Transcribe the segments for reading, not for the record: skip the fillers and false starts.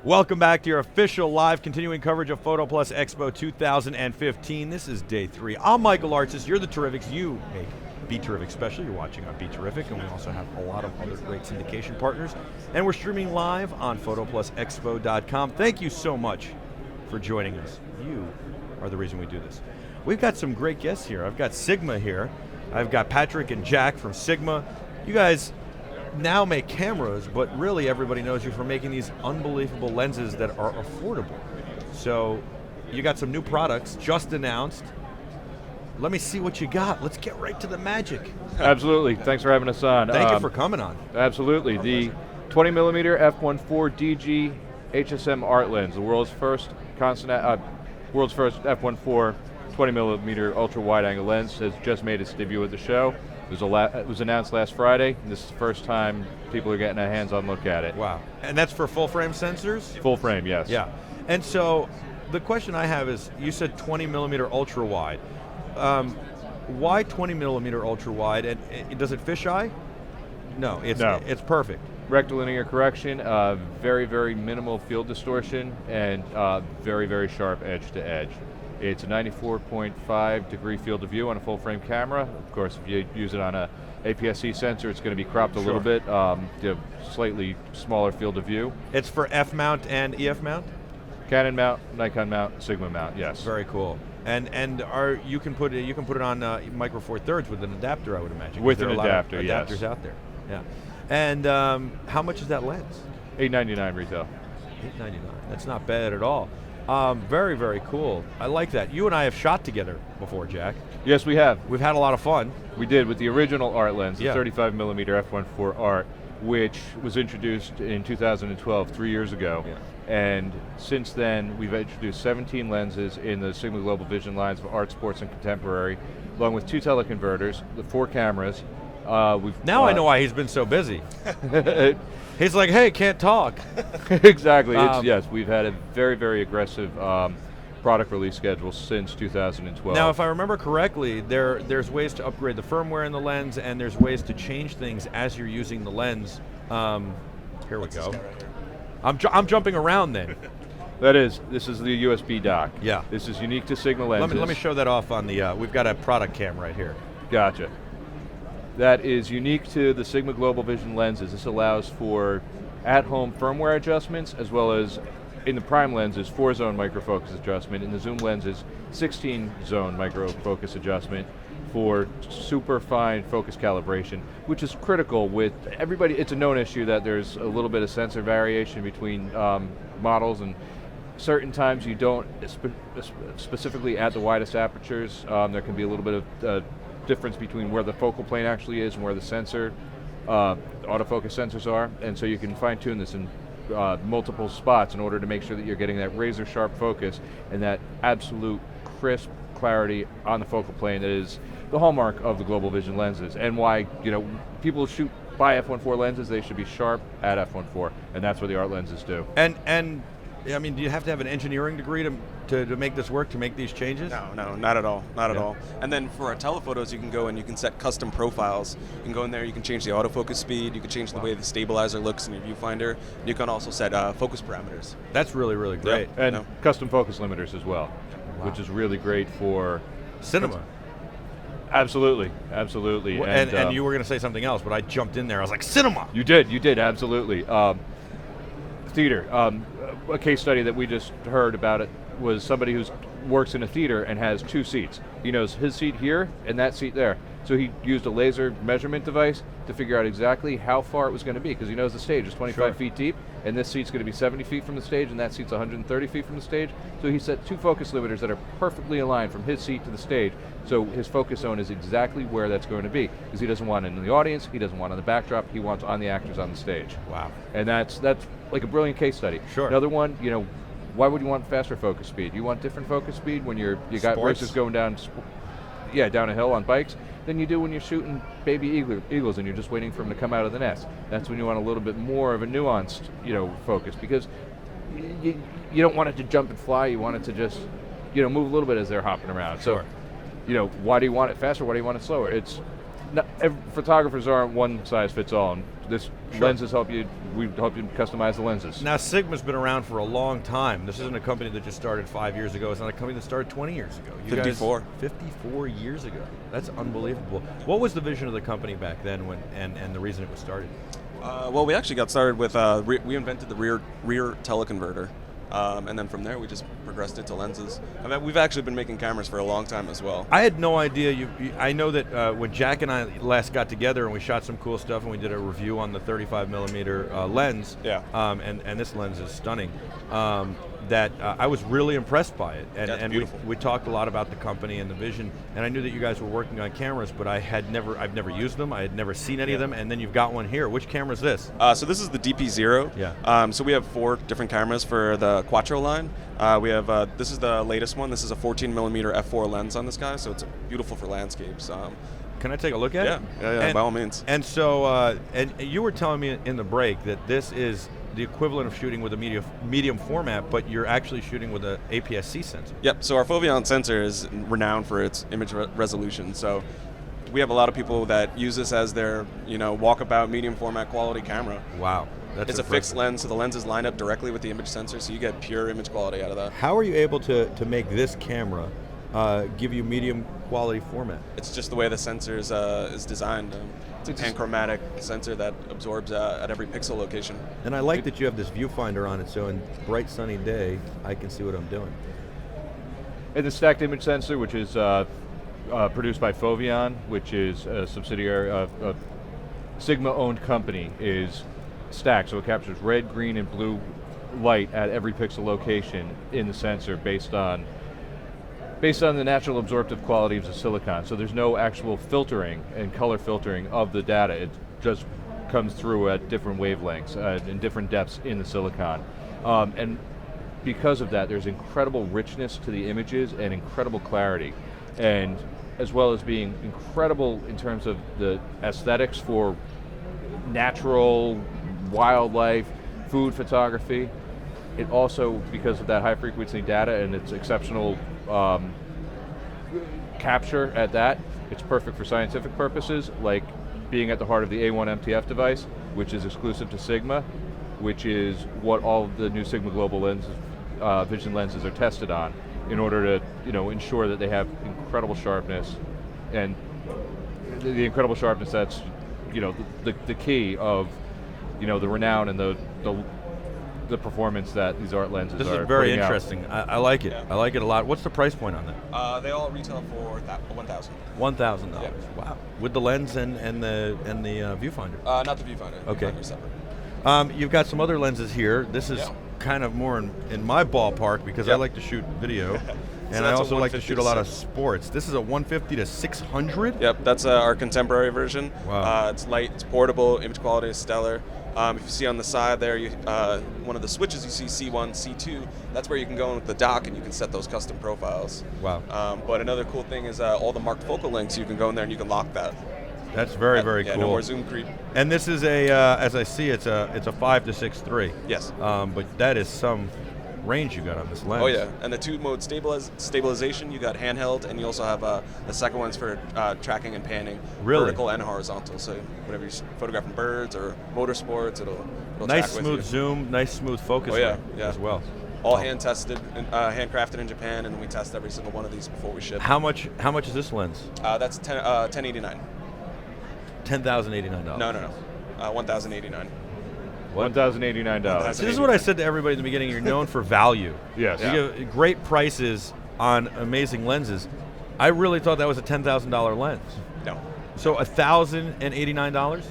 Welcome back to your official live continuing coverage of PhotoPlus Expo 2015. This is day 3. I'm Michael Artis. You're the Terrifics. You make BeTerrific special. You're watching on BeTerrific, and we also have a lot of other great syndication partners. And we're streaming live on PhotoPlusExpo.com. Thank you so much for joining us. You are the reason we do this. We've got some great guests here. I've got Sigma here. I've got Patrick and Jack from Sigma. You guys now make cameras, but really everybody knows you for making these unbelievable lenses that are affordable. So you got some new products just announced. Let me see what you got. Let's get right to the magic. Absolutely. Thanks for having us on. Thank you for coming on. Absolutely. The 20mm f1.4 DG HSM art lens, the world's first f1.4 20mm ultra wide angle lens, has just made its debut at the show. It was announced last Friday, and this is the first time people are getting a hands-on look at it. Wow. And that's for full-frame sensors? Full frame, yes. Yeah. And so the question I have is, you said 20mm ultra-wide. Why 20mm ultra-wide? And does it fisheye? No, it's perfect. Rectilinear correction, very, very minimal field distortion, and very, very sharp edge-to-edge. It's a 94.5 degree field of view on a full frame camera. Of course, if you use it on a APS-C sensor, it's going to be cropped a little bit, slightly smaller field of view. It's for F mount and EF mount? Canon mount, Nikon mount, Sigma mount, yes. Very cool. And you can put it on micro four thirds with an adapter, I would imagine. With an adapter, yes. Adapters out there, yeah. And how much is that lens? $899 retail. $899. That's not bad at all. Very, very cool. I like that. You and I have shot together before, Jack. Yes, we have. We've had a lot of fun. We did with the original art lens, the yeah. 35mm f1.4 art, which was introduced in 2012, 3 years ago. Yeah. And since then, we've introduced 17 lenses in the Sigma Global Vision lines of art, sports, and contemporary, along with 2 teleconverters, the 4 cameras. I know why he's been so busy. He's like, hey, can't talk. Exactly. Yes, we've had a very, very aggressive product release schedule since 2012. Now, if I remember correctly, there's ways to upgrade the firmware in the lens, and there's ways to change things as you're using the lens. Here we go. I'm jumping around then. This is the USB dock. Yeah. This is unique to Sigma lenses. Let me show that off on the, we've got a product cam right here. Gotcha. That is unique to the Sigma Global Vision lenses. This allows for at-home firmware adjustments, as well as in the prime lenses, 4-zone microfocus adjustment. In the zoom lenses, 16-zone microfocus adjustment for super fine focus calibration, which is critical with everybody. It's a known issue that there's a little bit of sensor variation between models, and certain times you don't, specifically at the widest apertures, there can be a little bit of difference between where the focal plane actually is and where the sensor, autofocus sensors are, and so you can fine-tune this in multiple spots in order to make sure that you're getting that razor-sharp focus and that absolute crisp clarity on the focal plane that is the hallmark of the Global Vision lenses, and why people shoot by f1.4 lenses, they should be sharp at f1.4, and that's what the art lenses do. And I mean, do you have to have an engineering degree to make this work, to make these changes? No, not at all, not at all. And then for our telephotos, you can go and you can set custom profiles. You can go in there, you can change the autofocus speed, you can change the way the stabilizer looks in your viewfinder. You can also set focus parameters. That's really, really great. Yep. And custom focus limiters as well, which is really great for cinema. Absolutely, absolutely. And you were going to say something else, but I jumped in there. I was like, cinema! You did, absolutely. Theater. A case study that we just heard about it was somebody who works in a theater and has 2 seats. He knows his seat here and that seat there. So he used a laser measurement device to figure out exactly how far it was going to be, because he knows the stage is 25 feet deep, and this seat's going to be 70 feet from the stage, and that seat's 130 feet from the stage. So he set 2 focus limiters that are perfectly aligned from his seat to the stage, so his focus zone is exactly where that's going to be, because he doesn't want it in the audience, he doesn't want it on the backdrop, he wants on the actors on the stage. Wow. And that's like a brilliant case study. Sure. Another one, why would you want faster focus speed? You want different focus speed when you got racers going down a hill on bikes than you do when you're shooting baby eagles and you're just waiting for them to come out of the nest. That's when you want a little bit more of a nuanced, focus, because you don't want it to jump and fly. You want it to just, move a little bit as they're hopping around. Sure. So, why do you want it faster? Why do you want it slower? Photographers aren't one size fits all. And this lenses we help you customize the lenses. Now, Sigma's been around for a long time. This isn't a company that just started 5 years ago. It's not a company that started 20 years ago. 54. 54 years ago. That's unbelievable. What was the vision of the company back then and the reason it was started? Well, we actually got started with, we invented the rear teleconverter. And then from there, we just progressed it to lenses. I mean, we've actually been making cameras for a long time as well. I had no idea. I know that when Jack and I last got together and we shot some cool stuff and we did a review on the 35 millimeter lens. Yeah. And this lens is stunning. That I was really impressed by it, and we talked a lot about the company and the vision, and I knew that you guys were working on cameras, but I've never used them, I had never seen any of them, and then you've got one here. Which camera is this? So this is the DP0. Yeah. So we have 4 different cameras for the Quattro line. We have this is the latest one. This is a 14 millimeter f4 lens on this guy, so it's beautiful for landscapes. Can I take a look at it? Yeah, by all means. And so, and you were telling me in the break that this is the equivalent of shooting with a medium format, but you're actually shooting with an APS-C sensor. Yep, so our Foveon sensor is renowned for its image resolution. So we have a lot of people that use this as their, walkabout medium format quality camera. Wow. It's a fixed lens, so the lenses line up directly with the image sensor, so you get pure image quality out of that. How are you able to make this camera give you medium quality format? It's just the way the sensor is designed. It's a panchromatic sensor that absorbs at every pixel location. And I like that you have this viewfinder on it, so in bright sunny day, I can see what I'm doing. And the stacked image sensor, which is produced by Foveon, which is a subsidiary of a Sigma-owned company, is stacked, so it captures red, green, and blue light at every pixel location in the sensor based on the natural absorptive quality of the silicon. So there's no actual filtering and color filtering of the data. It just comes through at different wavelengths and different depths in the silicon. And because of that, there's incredible richness to the images and incredible clarity. And as well as being incredible in terms of the aesthetics for natural, wildlife, food photography. It also, because of that high frequency data and its exceptional capture at that, it's perfect for scientific purposes, like being at the heart of the A1 MTF device, which is exclusive to Sigma, which is what all of the new Sigma Global lenses, vision lenses are tested on, in order to ensure that they have incredible sharpness, and the incredible sharpness that's the key of the renown and the performance that these art lenses are. This is very putting interesting. I like it. Yeah. I like it a lot. What's the price point on that? They all retail for $1,000. $1,000. Yeah. Wow. With the lens and the viewfinder. Not the viewfinder. Okay. Viewfinder's separate. You've got some other lenses here. This is kind of more in my ballpark because I like to shoot video. And I also like to shoot a lot of sports. This is a 150 to 600? Yep, that's our contemporary version. Wow. It's light, it's portable, image quality is stellar. If you see on the side there, one of the switches, you see C1, C2, that's where you can go in with the dock and you can set those custom profiles. Wow. But another cool thing is all the marked focal lengths, you can go in there and you can lock that. That's very, very cool. No more zoom creep. And this is as I see, it's a 5 to 6.3. Yes. But that is some range you got on this lens. Oh yeah, and the 2-mode stabilization, you got handheld, and you also have the second one's for tracking and panning, vertical and horizontal. So whenever you're photographing birds or motorsports, it'll nice track smooth with you. zoom, nice smooth focus as well. All hand tested, and handcrafted in Japan, and we test every single one of these before we ship. How much is this lens? That's $1089. $10,089. No, $1,089. $1,089. This is what I said to everybody in the beginning. You're known for value. Yes. You give great prices on amazing lenses. I really thought that was a $10,000 lens. No. So $1,089?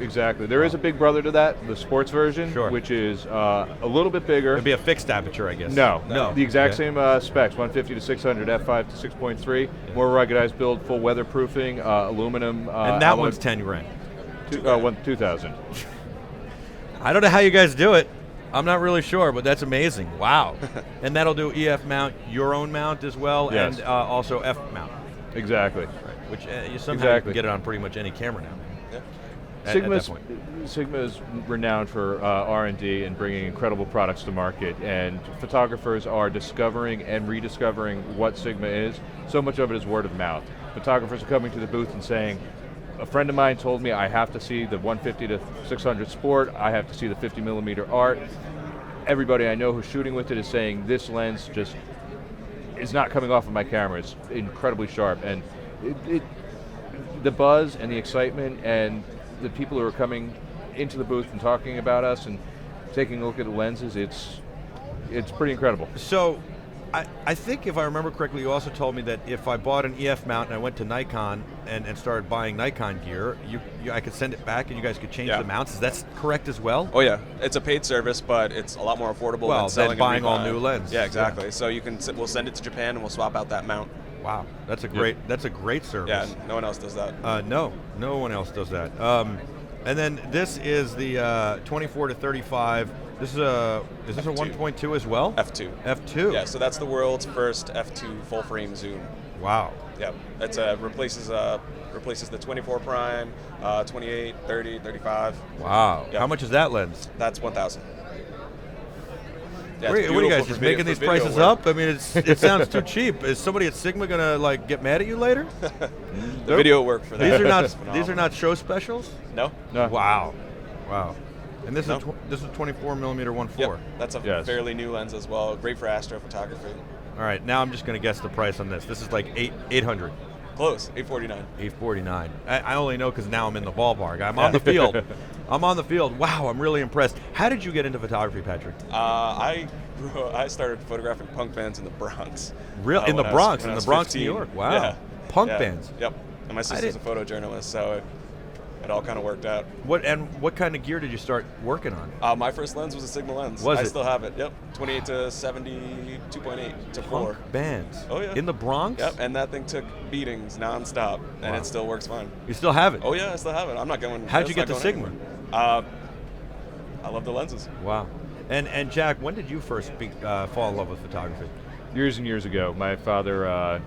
Exactly. There is a big brother to that, the sports version, which is a little bit bigger. It'd be a fixed aperture, I guess. No. The exact same specs, 150 to 600, f5 to 6.3, more ruggedized build, full weatherproofing, aluminum. And that one's 10 grand. 2,000. I don't know how you guys do it. I'm not really sure, but that's amazing. Wow. And that'll do EF mount, your own mount as well, yes. And also F mount. Exactly. Right. Which you somehow you can get it on pretty much any camera now. at that point? Sigma is renowned for R&D and bringing incredible products to market, and photographers are discovering and rediscovering what Sigma is. So much of it is word of mouth. Photographers are coming to the booth and saying, a friend of mine told me I have to see the 150 to 600 Sport, I have to see the 50 millimeter Art. Everybody I know who's shooting with it is saying this lens just is not coming off of my camera. It's incredibly sharp, and the buzz and the excitement and the people who are coming into the booth and talking about us and taking a look at the lenses, it's pretty incredible. So, I think if I remember correctly, you also told me that if I bought an EF mount and I went to Nikon and started buying Nikon gear, I could send it back and you guys could change the mounts. Is that correct as well? Oh yeah, it's a paid service, but it's a lot more affordable than selling buying all new lenses. Yeah, exactly. So we'll send it to Japan and we'll swap out that mount. Wow, that's a great service. Yeah, no one else does that. No one else does that. And then this is the 24 to 35. Is this a 1.2 as well? F2. F2. Yeah, so that's the world's first F2 full frame zoom. Wow. Yep. It's replaces the 24 prime, 28, 30, 35. Wow. Yep. How much is that lens? That's 1,000. Yeah, what are you guys just making these prices up? I mean, it sounds too cheap. Is somebody at Sigma gonna get mad at you later? The video work for that. These are not show specials. No. Wow. And this is 24 millimeter 1.4. Yep. That's a fairly new lens as well. Great for astrophotography. All right, now I'm just going to guess the price on this. This is like 800. Close, 849. 849. I only know because now I'm in the ballpark. I'm on the field. Wow, I'm really impressed. How did you get into photography, Patrick? I started photographing punk bands in the Bronx. Really? In the Bronx, New 15. York. Wow. Yeah. Punk bands. Yep. And my sister's a photojournalist, so it all kind of worked out. What kind of gear did you start working on? My first lens was a Sigma lens. I still have it. Yep. 28 to 70, 2.8 to 4. Punk bands. Oh yeah. In the Bronx? Yep. And that thing took beatings nonstop, and it still works fine. You still have it? Oh yeah, I still have it. I'm not going. How'd you get to Sigma? I love the lenses. Wow. And Jack, when did you first fall in love with photography? Years and years ago. My father,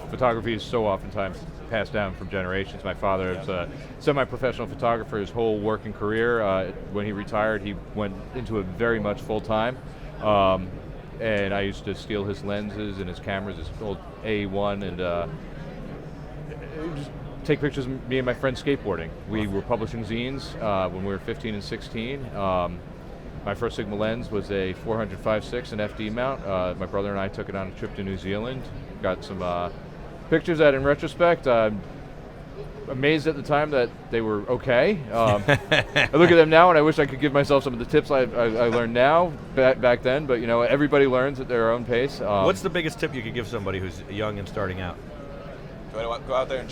photography is so oftentimes passed down from generations. My father is a semi-professional photographer his whole working career. When he retired, he went into it very much full-time. And I used to steal his lenses and his cameras, his old A1, and just take pictures of me and my friends skateboarding. We were publishing zines when we were 15 and 16. My first Sigma lens was a 400-5.6, an FD mount. My brother and I took it on a trip to New Zealand. Got some pictures that, in retrospect, I'm amazed at the time that they were okay. I look at them now and I wish I could give myself some of the tips I learned now back then, but everybody learns at their own pace. What's the biggest tip you could give somebody who's young and starting out? Go out there and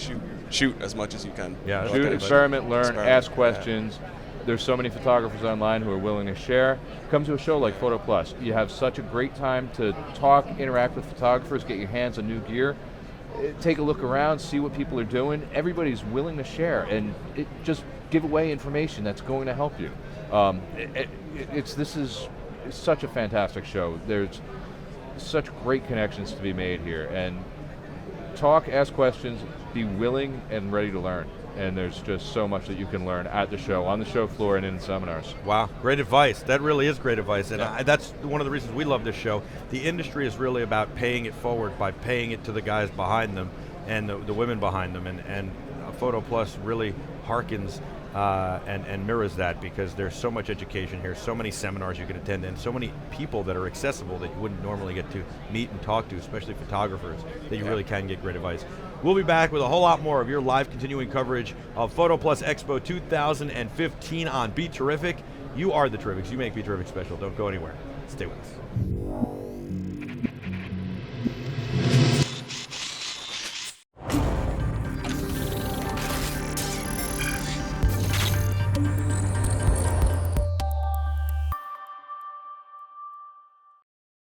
shoot as much as you can. Yeah, shoot, experiment, learn, ask questions. Yeah. There's so many photographers online who are willing to share. Come to a show like PhotoPlus. You have such a great time to talk, interact with photographers, get your hands on new gear. Take a look around, see what people are doing. Everybody's willing to share and just give away information that's going to help you. This is such a fantastic show. There's such great connections to be made here, and talk, ask questions, be willing and ready to learn. And there's just so much that you can learn at the show, on the show floor, and in seminars. Wow, great advice. That really is great advice, and that's one of the reasons we love this show. The industry is really about paying it forward by paying it to the guys behind them and the women behind them, and PhotoPlus really harkens and mirrors that, because there's so much education here, so many seminars you can attend, and so many people that are accessible that you wouldn't normally get to meet and talk to, especially photographers, that you really can get great advice. We'll be back with a whole lot more of your live continuing coverage of PhotoPlus Expo 2015 on BeTerrific. You are the Terrifics. You make BeTerrific special. Don't go anywhere. Stay with us.